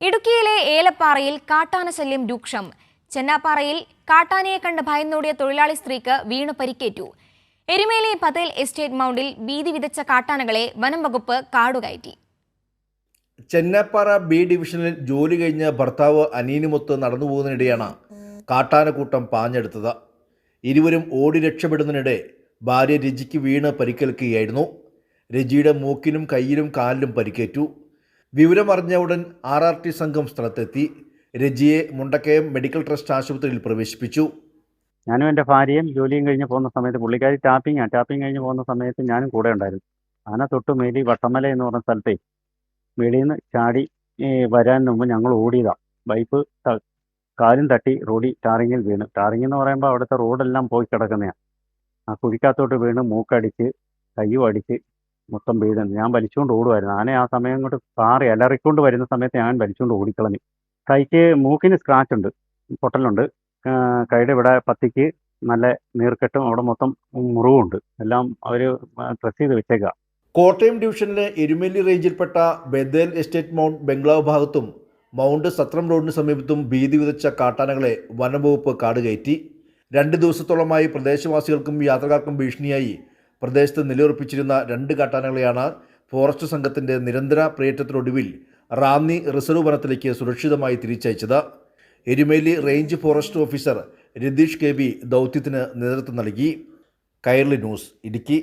ഇടുക്കിയിലെ ഏലപ്പാറയിൽ കാട്ടാന ശല്യം രൂക്ഷം. ചെന്നാപ്പാറയിൽ കാട്ടാനയെ കണ്ട് ഭയന്നോടിയ തൊഴിലാളി സ്ത്രീക്ക് വീണു പരിക്കേറ്റു. എരുമേലി പതേൽ എസ്റ്റേറ്റ് മൗണ്ടിൽ ഭീതി വിതച്ച കാട്ടാനകളെ വനം വകുപ്പ് കാടുകയറ്റി. ചെന്നാപ്പാറ ബി ഡിവിഷനിൽ ജോലി കഴിഞ്ഞ് ഭർത്താവ് അനിയനുമൊത്ത് നടന്നുപോകുന്നതിനിടെയാണ് കാട്ടാനക്കൂട്ടം പാഞ്ഞെടുത്തത്. ഇരുവരും ഓടി രക്ഷപ്പെടുന്നതിനിടെ ഭാര്യ രജിക്ക് വീണ് പരിക്കേൽക്കുകയായിരുന്നു. രജിയുടെ മൂക്കിനും കയ്യിലും കാലിലും പരിക്കേറ്റു. വിവരമറിഞ്ഞ ഉടൻ RRT സംഘം സ്ഥലത്തെത്തി. രജിയെ മുണ്ടക്കയം മെഡിക്കൽ ട്രസ്റ്റ് ആശുപത്രിയിൽ പ്രവേശിപ്പിച്ചു. ഞാനും എൻ്റെ ഭാര്യയും ജോലിയും കഴിഞ്ഞ് പോകുന്ന സമയത്ത് പുള്ളിക്കാരി ടാപ്പിംഗ് കഴിഞ്ഞ് പോകുന്ന സമയത്ത് ഞാനും കൂടെ ഉണ്ടായിരുന്നു. ആന തൊട്ട് മേലി വട്ടമല എന്ന് പറഞ്ഞ സ്ഥലത്തെ മേളിൽ നിന്ന് ചാടി വരാൻ മുമ്പ് ഞങ്ങൾ ഓടിയതാണ്. ബൈക്ക് കാലും തട്ടി റോഡിൽ ടാറിങ്ങിൽ വീണ്. ടാറിങ് എന്ന് പറയുമ്പോൾ അവിടുത്തെ റോഡെല്ലാം പോയി കിടക്കുന്നതാണ്. ആ കുഴിക്കകത്തോട്ട് വീണ് മൂക്കടിച്ച് കയ്യും അടിച്ച് മൊത്തം വീഴുന്നു. ഞാൻ വലിച്ചുകൊണ്ട് ഓടുമായിരുന്നു. ആന ആ സമയം കൊണ്ട് പാറി അലറിക്കൊണ്ട് വരുന്ന സമയത്ത് ഞാൻ വലിച്ചുകൊണ്ട് ഓടിക്കളഞ്ഞു. കൈക്ക് മൂക്കിന് സ്ക്രാച്ച് ഉണ്ട്, പൊട്ടലുണ്ട്. കൈയുടെ ഇവിടെ പത്തിക്ക് നല്ല നീർക്കെട്ടും അവിടെ മൊത്തം മുറിവുണ്ട്. എല്ലാം അവർ ഡ്രസ് ചെയ്ത് വെച്ചേക്കുക. കോട്ടയം ഡിവിഷനിലെ എരുമേലി റേഞ്ചിൽപ്പെട്ട ബദേൽ എസ്റ്റേറ്റ് മൗണ്ട് ബംഗ്ലാവ് ഭാഗത്തും മൗണ്ട് സത്രം റോഡിന് സമീപത്തും ഭീതി വിതച്ച കാട്ടാനകളെ വനംവകുപ്പ് കാടുകയറ്റി. 2 ദിവസത്തോളമായി പ്രദേശവാസികൾക്കും യാത്രക്കാർക്കും ഭീഷണിയായി പ്രദേശത്ത് നിലയുറപ്പിച്ചിരുന്ന 2 കാട്ടാനകളെയാണ് ഫോറസ്റ്റ് സംഘത്തിൻ്റെ നിരന്തര പ്രയത്നത്തിനൊടുവിൽ റാന്നി റിസർവ് വനത്തിലേക്ക് സുരക്ഷിതമായി തിരിച്ചയച്ചത്. Erumeli range forest officer Ratheesh KV ദൗത്യത്തിന് നേതൃത്വം നൽകി. കൈരളി ന്യൂസ്, ഇടുക്കി.